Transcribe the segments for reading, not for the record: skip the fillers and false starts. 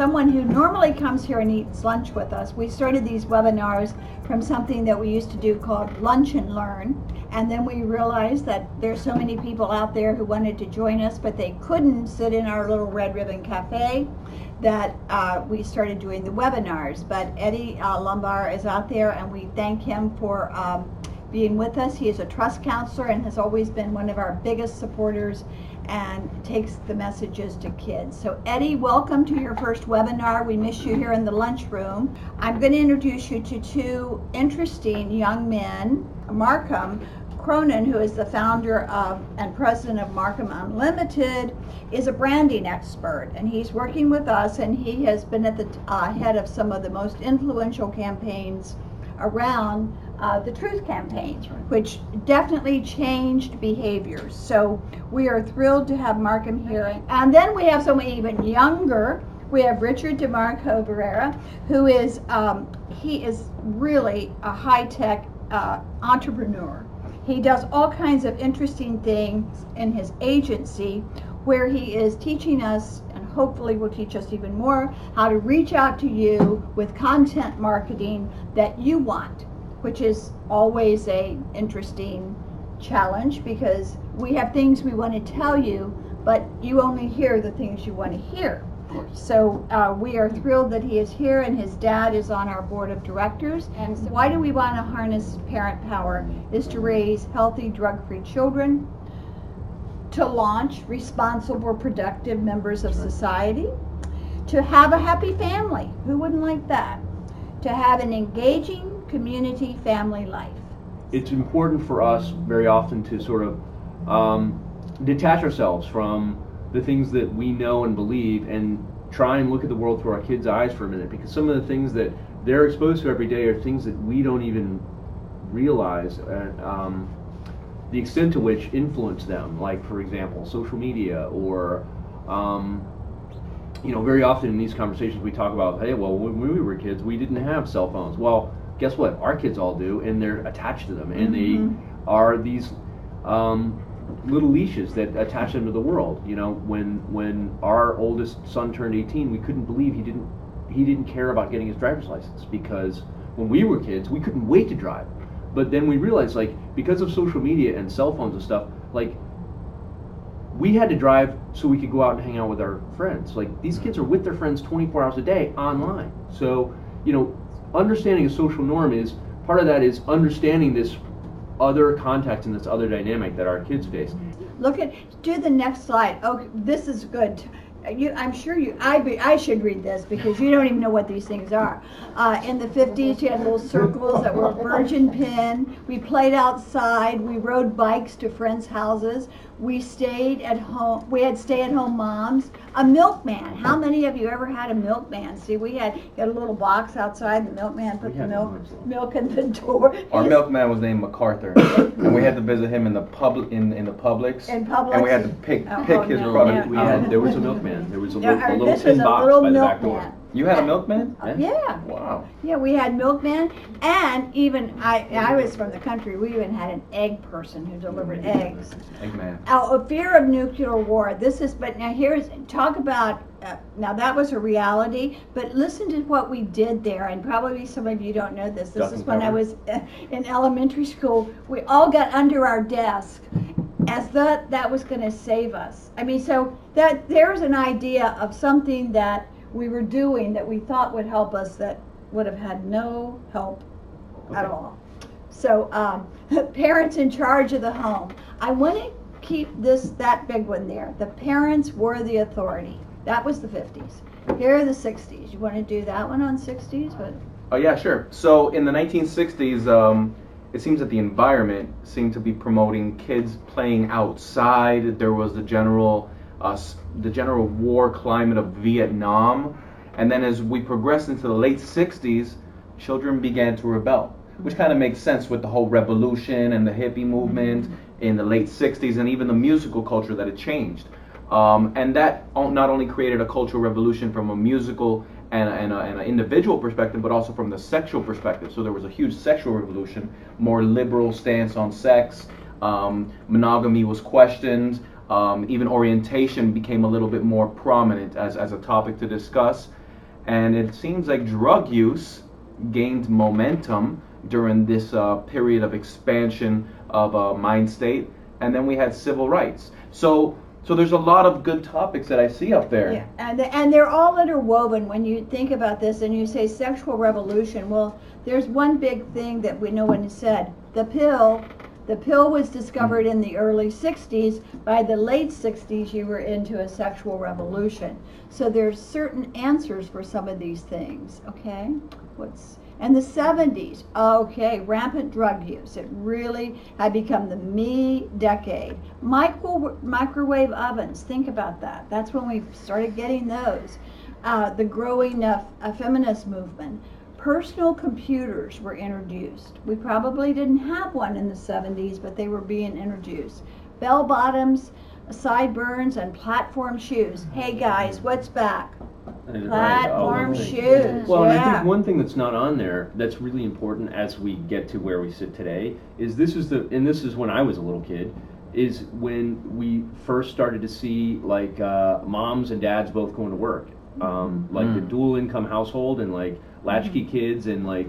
someone who normally comes here and eats lunch with us. We started these webinars from something that we used to do called Lunch and Learn, and then we realized that there's so many people out there who wanted to join us, but they couldn't sit in our little Red Ribbon Cafe, that we started doing the webinars. But Eddie Lumbar is out there, and we thank him for being with us. He is a trust counselor and has always been one of our biggest supporters and takes the messages to kids. So Eddie, welcome to your first webinar. We miss you here in the lunchroom. I'm going to introduce you to two interesting young men. Markham Cronin, who is the founder of and president of Markham Unlimited, is a branding expert, and he's working with us, and he has been at the head of some of the most influential campaigns around the Truth Campaign, which definitely changed behaviors. So we are thrilled to have Markham here. And then we have someone even younger. We have Richard DeMarco Barrera, who is, he is really a high-tech entrepreneur. He does all kinds of interesting things in his agency where he is teaching us, and hopefully will teach us even more, how to reach out to you with content marketing that you want, which is always a interesting challenge because we have things we want to tell you, but you only hear the things you want to hear. So we are thrilled that he is here, and his dad is on our board of directors. And so why do we want to harness parent power? Is to raise healthy, drug-free children, to launch responsible, productive members of society, to have a happy family. Who wouldn't like that? To have an engaging community family life. It's important for us very often to sort of detach ourselves from the things that we know and believe and try and look at the world through our kids' eyes for a minute, because some of the things that they're exposed to every day are things that we don't even realize the extent to which influence them, like, for example, social media, or very often in these conversations we talk about, hey, well, when we were kids we didn't have cell phones. Well, guess what? Our kids all do, and they're attached to them, and they are these little leashes that attach them to the world. When our oldest son turned 18, we couldn't believe he didn't care about getting his driver's license, because when we were kids we couldn't wait to drive. But then we realized, because of social media and cell phones and stuff, we had to drive so we could go out and hang out with our friends. These kids are with their friends 24 hours a day online. So understanding a social norm is part of that, is understanding this other context and this other dynamic that our kids face. Do the next slide. Oh, this is good. I'm sure I should read this because you don't even know what these things are. In the 50s, you had little circles that were virgin pin. We played outside. We rode bikes to friends' houses. We stayed at home. We had stay-at-home moms. A milkman. How many of you ever had a milkman? See, we had a little box outside. The milkman put the milk in the door. Our milkman was named MacArthur, and we had to visit him in the Publix. And we had to pick his product. There was a milkman. There was a little this tin was a box little by the back milkman. door. You had a milkman? Yeah. Wow. Yeah, we had milkman, and even I was from the country. We even had an egg person who delivered eggs. Eggman. A fear of nuclear war. But now talk about. Now that was a reality, but listen to what we did there, and probably some of you don't know this. This is when I was in elementary school. We all got under our desk as that was going to save us. I mean, so that there's an idea of something that we were doing that we thought would help us that would have had no help at all. So parents in charge of the home. I want to keep that big one there. The parents were the authority. That was the 50s. Here are the 60s. You want to do that one on 60s? Oh yeah, sure. So in the 1960s, it seems that the environment seemed to be promoting kids playing outside. There was the general war climate of Vietnam, and then as we progressed into the late 60s, children began to rebel, which kind of makes sense with the whole revolution and the hippie movement in the late 60s, and even the musical culture that had changed. And that not only created a cultural revolution from a musical and an individual perspective, but also from the sexual perspective. So there was a huge sexual revolution, more liberal stance on sex, monogamy was questioned, even orientation became a little bit more prominent as a topic to discuss. And it seems like drug use gained momentum during this period of expansion of a mind state, and then we had civil rights. So there's a lot of good topics that I see up there. Yeah, and they're all interwoven when you think about this and you say sexual revolution. Well, there's one big thing that no one has said. The pill was discovered in the early 60s. By the late 60s, you were into a sexual revolution. So there's certain answers for some of these things, okay? And the 70s, okay, rampant drug use. It really had become the me decade. Microwave ovens, think about that. That's when we started getting those. The growing feminist movement. Personal computers were introduced. We probably didn't have one in the 70s, but they were being introduced. Bell bottoms, sideburns, and platform shoes. Hey guys, what's back? Platform shoes. Well, and I yeah. think one thing that's not on there that's really important as we get to where we sit today is this is when I was a little kid, is when we first started to see like moms and dads both going to work, like the dual income household and like latchkey kids and like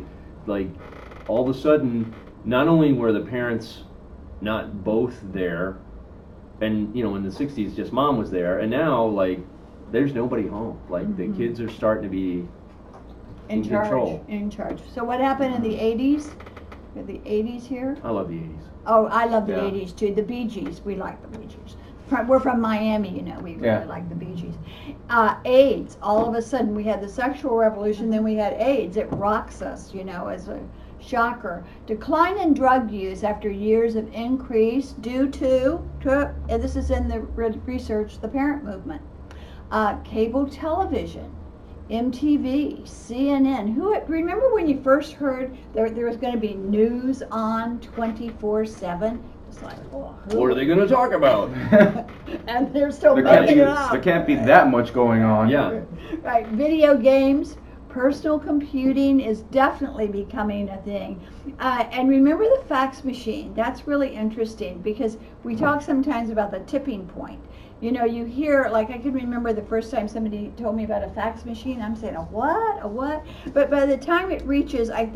all of a sudden not only were the parents not both there, and in the 60s just mom was there, and now like there's nobody home. Like the kids are starting to be in control. In charge. So what happened in the 80s? We have the 80s here. I love the 80s. Oh, I love the 80s too. The Bee Gees, we like the Bee Gees. We're from Miami, we really like the Bee Gees. AIDS, all of a sudden we had the sexual revolution, then we had AIDS. It rocks us, as a shocker. Decline in drug use after years of increase due to and this is in the research, the parent movement. Cable television, MTV, CNN. Remember when you first heard there was going to be news on 24/7? It's like, what are they going to talk about? And they're still making it up. There can't be that much going on. Yeah. Right. Video games, personal computing is definitely becoming a thing. And remember the fax machine. That's really interesting because we talk sometimes about the tipping point. You hear, like I can remember the first time somebody told me about a fax machine, I'm saying, a what? But by the time it reaches, I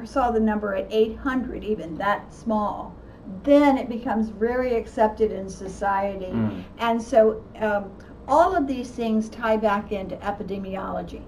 saw the number at 800, even that small, then it becomes very accepted in society. And so all of these things tie back into epidemiology.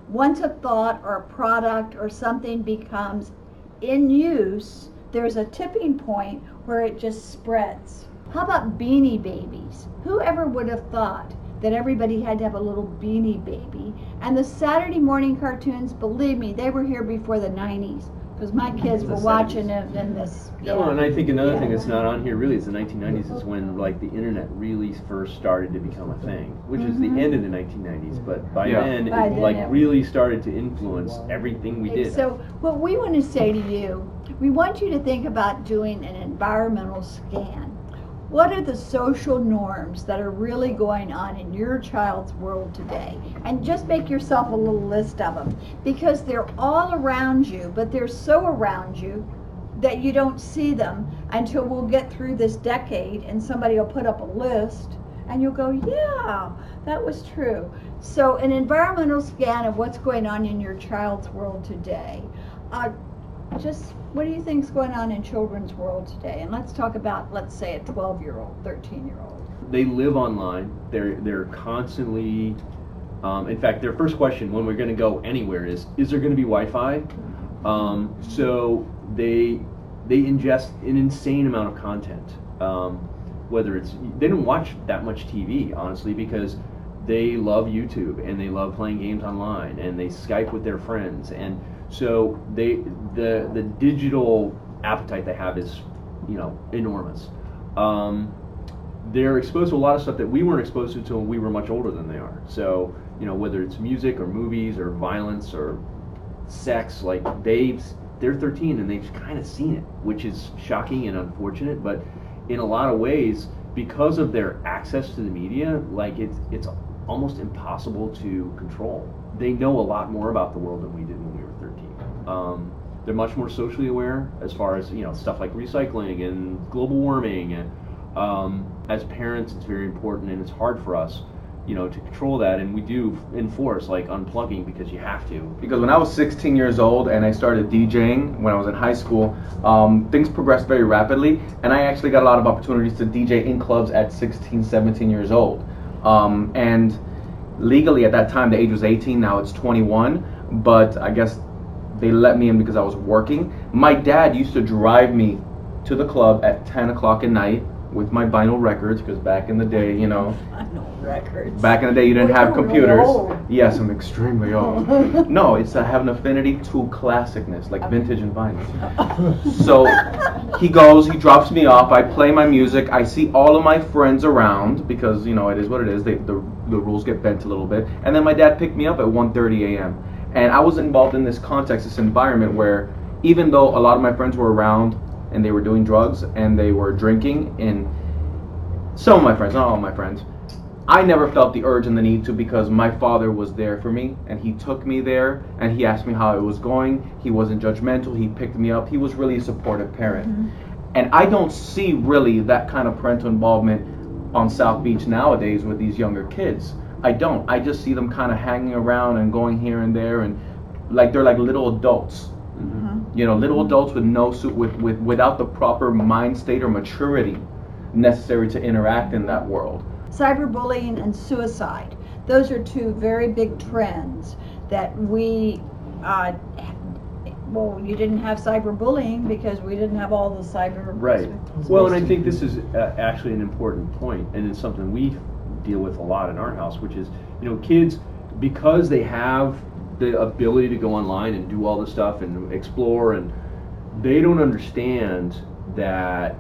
Once a thought or a product or something becomes in use, there's a tipping point where it just spreads. How about Beanie Babies? Whoever would have thought that everybody had to have a little Beanie Baby? And the Saturday morning cartoons, believe me, they were here before the 90s. Because my kids were watching it in this. Yeah, well, and I think another thing that's not on here really is the 1990s is when like the internet really first started to become a thing, which is the end of the 1990s. But by then, it really started to influence everything we did. So what we want to say to you, we want you to think about doing an environmental scan. What are the social norms that are really going on in your child's world today? And just make yourself a little list of them, because they're all around you, but they're so around you that you don't see them until we'll get through this decade and somebody will put up a list and you'll go, yeah, that was true. So an environmental scan of what's going on in your child's world today. Just what do you think's going on in children's world today? And let's talk about, let's say, a 12-year-old, 13-year-old. They live online. They're constantly, in fact, their first question when we're going to go anywhere is there going to be Wi-Fi? So they ingest an insane amount of content. Whether they don't watch that much TV, honestly, because they love YouTube and they love playing games online and they Skype with their friends, and so the digital appetite they have is enormous. They're exposed to a lot of stuff that we weren't exposed to until we were much older than they are. So whether it's music or movies or violence or sex, like they're 13 and they've kind of seen it, which is shocking and unfortunate. But in a lot of ways, because of their access to the media, like it's almost impossible to control. They know a lot more about the world than we did when we were 13. They're much more socially aware as far as stuff like recycling and global warming. And as parents, it's very important, and it's hard for us to control that, and we do enforce like unplugging because you have to. Because when I was 16 years old and I started DJing when I was in high school, things progressed very rapidly, and I actually got a lot of opportunities to DJ in clubs at 16, 17 years old. And legally at that time the age was 18, now it's 21, but I guess they let me in because I was working. My dad used to drive me to the club at 10 o'clock at night with my vinyl records, because back in the day, Vinyl records. back in the day you didn't have You're computers. really old. Yes, I'm extremely old. No, it's I have an affinity to classicness, like vintage and vinyl. So he drops me off, I play my music, I see all of my friends around, because it is what it is, the rules get bent a little bit, and then my dad picked me up at 1:30 a.m. And I was involved in this context, this environment where even though a lot of my friends were around and they were doing drugs and they were drinking, and some of my friends, not all of my friends, I never felt the urge and the need to, because my father was there for me and he took me there and he asked me how it was going. He wasn't judgmental, he picked me up, he was really a supportive parent. And I don't see really that kind of parental involvement on South Beach nowadays with these younger kids. I don't. I just see them kind of hanging around and going here and there, and like they're like little adults. Little adults with without the proper mind state or maturity necessary to interact in that world. Cyberbullying and suicide. Those are two very big trends that we, you didn't have cyberbullying because we didn't have all the cyber. Right. Well, and I think this is actually an important point, and it's something we deal with a lot in our house, which is, kids, because they have the ability to go online and do all this stuff and explore, and they don't understand that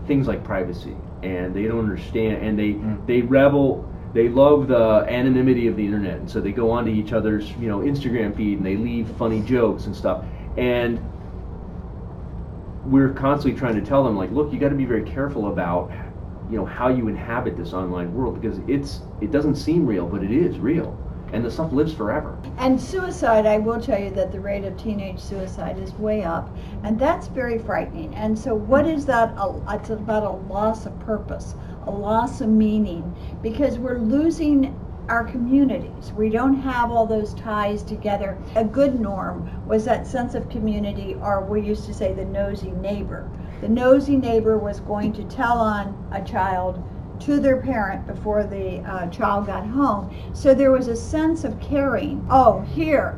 things like privacy, and they don't understand, and they love the anonymity of the internet, and so they go onto each other's Instagram feed and they leave funny jokes and stuff, and we're constantly trying to tell them, like, look, you got to be very careful about how you inhabit this online world, because it doesn't seem real, but it is real, and the stuff lives forever. And suicide, I will tell you that the rate of teenage suicide is way up, and that's very frightening. And so what is that? It's about a loss of purpose, a loss of meaning, because we're losing our communities. We don't have all those ties together. A good norm was that sense of community, or we used to say the nosy neighbor. The nosy neighbor was going to tell on a child to their parent before the child got home. So there was a sense of caring. Oh,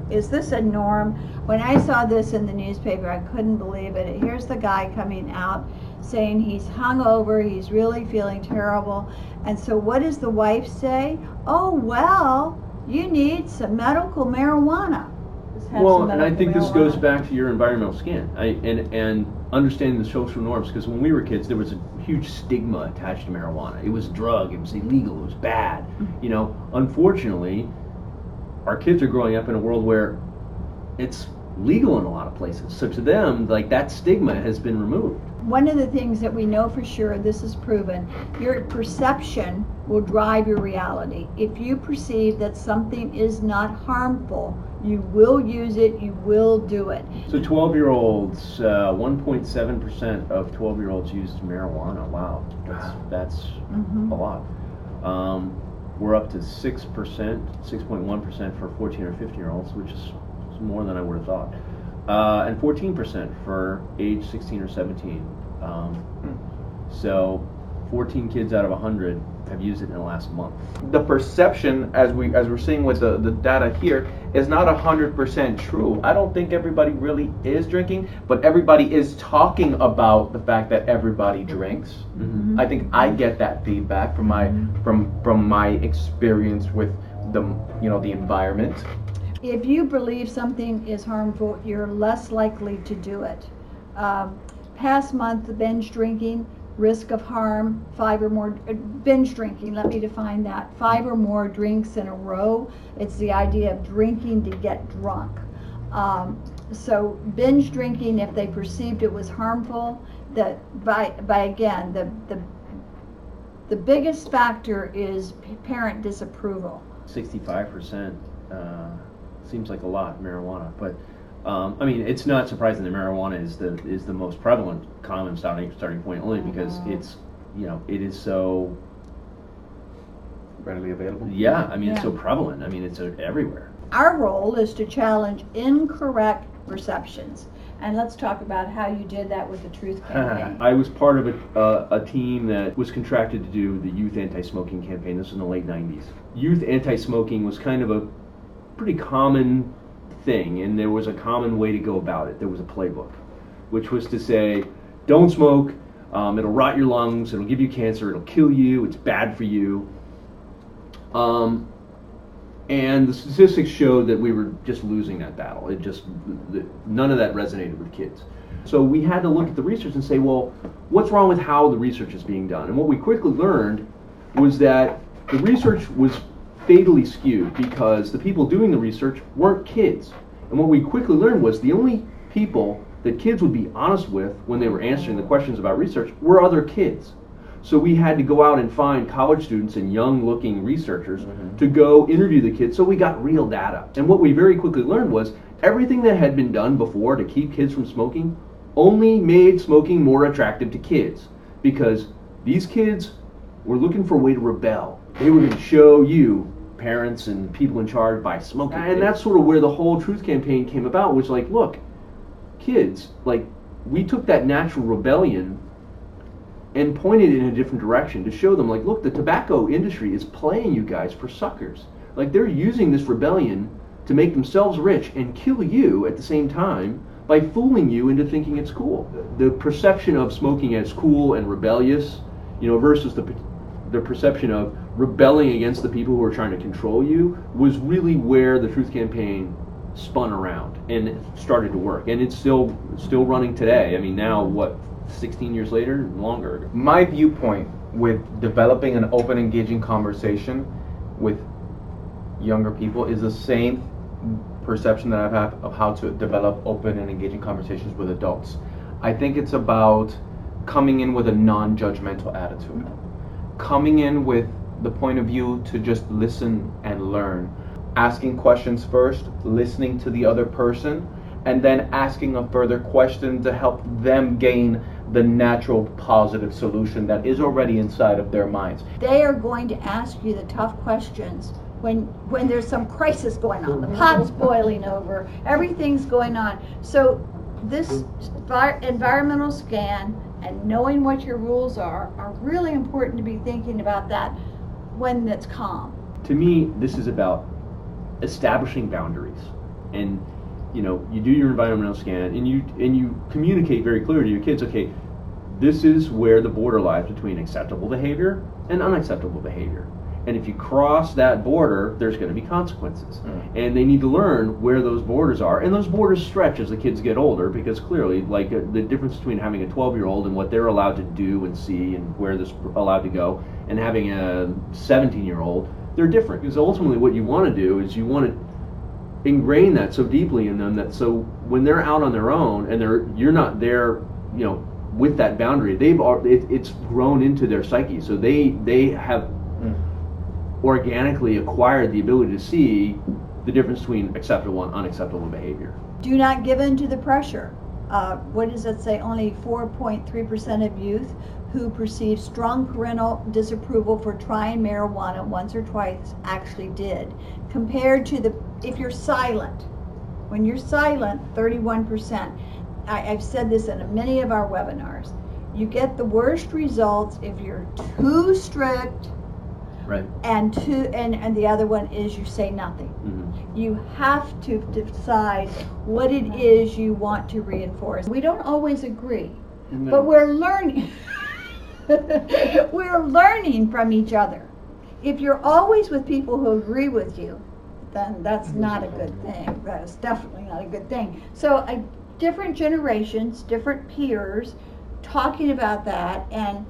is this a norm? When I saw this in the newspaper, I couldn't believe it. Here's the guy coming out saying he's hungover, he's really feeling terrible. And so what does the wife say? Oh, well, you need some medical marijuana. Well, and I think this goes back to your environmental skin, and understanding the social norms, because when we were kids, there was a huge stigma attached to marijuana. It was a drug, it was illegal, it was bad. Unfortunately, our kids are growing up in a world where it's legal in a lot of places. So to them, like, that stigma has been removed. One of the things that we know for sure, this is proven, your perception will drive your reality. If you perceive that something is not harmful, you will use it, you will do it. So 12-year-olds, 1.7% of 12-year-olds used marijuana. Wow, that's a lot. We're up to 6%, 6.1% for 14 or 15-year-olds, which is more than I would have thought. And 14% for age 16 or 17. So 14 kids out of 100 have used it in the last month. The perception, as we're seeing with the data here, is not 100% true. I don't think everybody really is drinking, but everybody is talking about the fact that everybody drinks. I think I get that feedback from my experience with the environment. If you believe something is harmful, you're less likely to do it. Past month, the binge drinking, risk of harm, 5 or more, binge drinking, let me define that, 5 or more drinks in a row. It's the idea of drinking to get drunk. So binge drinking, if they perceived it was harmful, that the biggest factor is parent disapproval. 65% seems like a lot, marijuana, but I mean, it's not surprising that marijuana is the most prevalent common starting point, only because it's it is so readily available. Yeah, I mean, it's Yeah. so prevalent. I mean, it's everywhere. Our role is to challenge incorrect perceptions. And let's talk about how you did that with the Truth Campaign. I was part of a team that was contracted to do the youth anti-smoking campaign. This was in the late 90s. Youth anti-smoking was kind of a pretty common thing, and there was a common way to go about it. There was a playbook, which was to say, don't smoke, it'll rot your lungs, it'll give you cancer, it'll kill you, it's bad for you. And the statistics showed that we were just losing that battle. None of that resonated with kids. So we had to look at the research and say, well, what's wrong with how the research is being done? And what we quickly learned was that the research was fatally skewed because the people doing the research weren't kids. And what we quickly learned was the only people that kids would be honest with when they were answering the questions about research were other kids. So we had to go out and find college students and young-looking researchers to go interview the kids, so we got real data. And what we very quickly learned was everything that had been done before to keep kids from smoking only made smoking more attractive to kids, because these kids were looking for a way to rebel. They were going to show you, parents and people in charge, by smoking. And that's sort of where the whole Truth Campaign came about, which like, look, kids, like, we took that natural rebellion and pointed it in a different direction to show them, like, look, the tobacco industry is playing you guys for suckers. Like, they're using this rebellion to make themselves rich and kill you at the same time by fooling you into thinking it's cool. The perception of smoking as cool and rebellious, versus the perception of rebelling against the people who are trying to control you, was really where the Truth Campaign spun around and it started to work. And it's still running today. I mean, now, 16 years later, longer. My viewpoint with developing an open, engaging conversation with younger people is the same perception that I've had of how to develop open and engaging conversations with adults. I think it's about coming in with a non-judgmental attitude, coming in with the point of view to just listen and learn, asking questions first, listening to the other person, and then asking a further question to help them gain the natural positive solution that is already inside of their minds. They are going to ask you the tough questions when there's some crisis going on. The pot's boiling over, everything's going on. So this environmental scan and knowing what your rules are really important to be thinking about that when it's calm. To me, this is about establishing boundaries. And you do your environmental scan and you communicate very clearly to your kids, okay, this is where the border lies between acceptable behavior and unacceptable behavior. And if you cross that border, there's going to be consequences. And they need to learn where those borders are. And those borders stretch as the kids get older, because clearly, like, the difference between having a 12-year-old and what they're allowed to do and see and where they're allowed to go, and having a 17-year-old, they're different. Because ultimately what you want to do is you want to ingrain that so deeply in them that so when they're out on their own and you're not there, with that boundary, it's grown into their psyche. So they have organically acquired the ability to see the difference between acceptable and unacceptable behavior. Do not give in to the pressure. What does it say? Only 4.3% of youth who perceive strong parental disapproval for trying marijuana once or twice actually did, compared to if you're silent. When you're silent, 31%. I've said this in many of our webinars. You get the worst results if you're too strict, right? And the other one is you say nothing. Mm-hmm. You have to decide what it is you want to reinforce. We don't always agree, but we're learning. We're learning from each other. If you're always with people who agree with you, then that's not a good thing. That is definitely not a good thing. So different generations, different peers, talking about that, and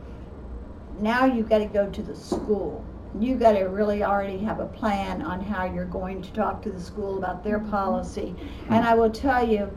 now you've got to go to the school. You got to really already have a plan on how you're going to talk to the school about their policy. And I will tell you,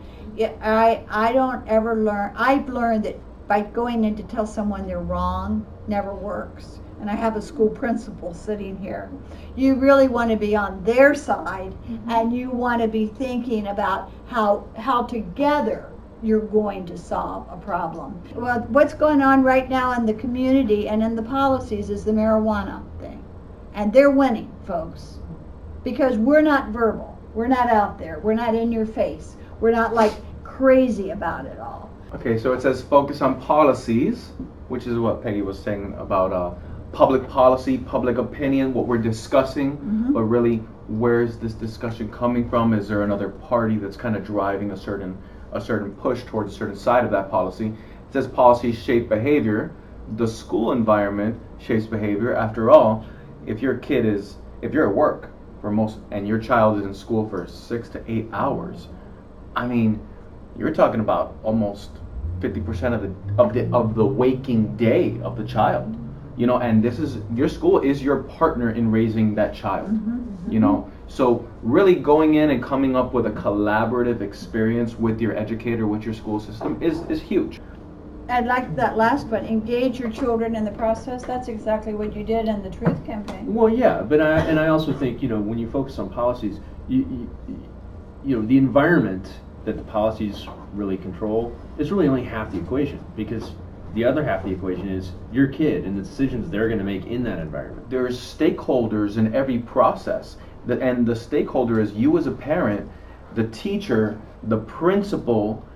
I don't ever learn. I've learned that by going in to tell someone they're wrong never works. And I have a school principal sitting here. You really want to be on their side, and you want to be thinking about how together you're going to solve a problem. Well, what's going on right now in the community and in the policies is the marijuana thing. And they're winning, folks, because we're not verbal. We're not out there. We're not in your face. We're not like crazy about it all. Okay, so it says focus on policies, which is what Peggy was saying about public policy, public opinion, what we're discussing, but really, where's this discussion coming from? Is there another party that's kind of driving a certain push towards a certain side of that policy? It says policies shape behavior. The school environment shapes behavior. After all, if you're at work and your child is in school for 6 to 8 hours, I mean, you're talking about almost 50% of the waking day of the child, you know, and your school is your partner in raising that child, you know. So really going in and coming up with a collaborative experience with your educator, with your school system is huge. I'd like that last one, engage your children in the process. That's exactly what you did in the Truth Campaign. Well, yeah, but I also think, you know, when you focus on policies, you know, the environment that the policies really control is really only half the equation, because the other half of the equation is your kid and the decisions they're going to make in that environment. There's stakeholders in every process, and the stakeholder is you as a parent, the teacher, the principal,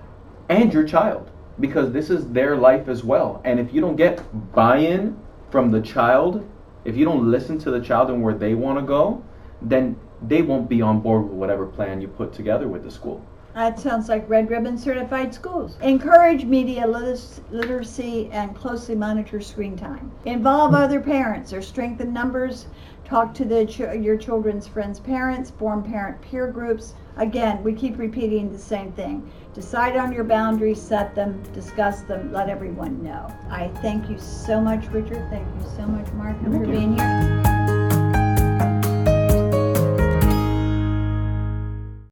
and your child, because this is their life as well. And if you don't get buy-in from the child, if you don't listen to the child and where they want to go, then they won't be on board with whatever plan you put together with the school. That sounds like Red Ribbon certified schools. Encourage media literacy and closely monitor screen time. Involve other parents or strengthen numbers. Talk to your children's friends' parents. Form parent peer groups. Again, we keep repeating the same thing. Decide on your boundaries, set them, discuss them, let everyone know. I thank you so much, Richard. Thank you so much, Mark, for being here.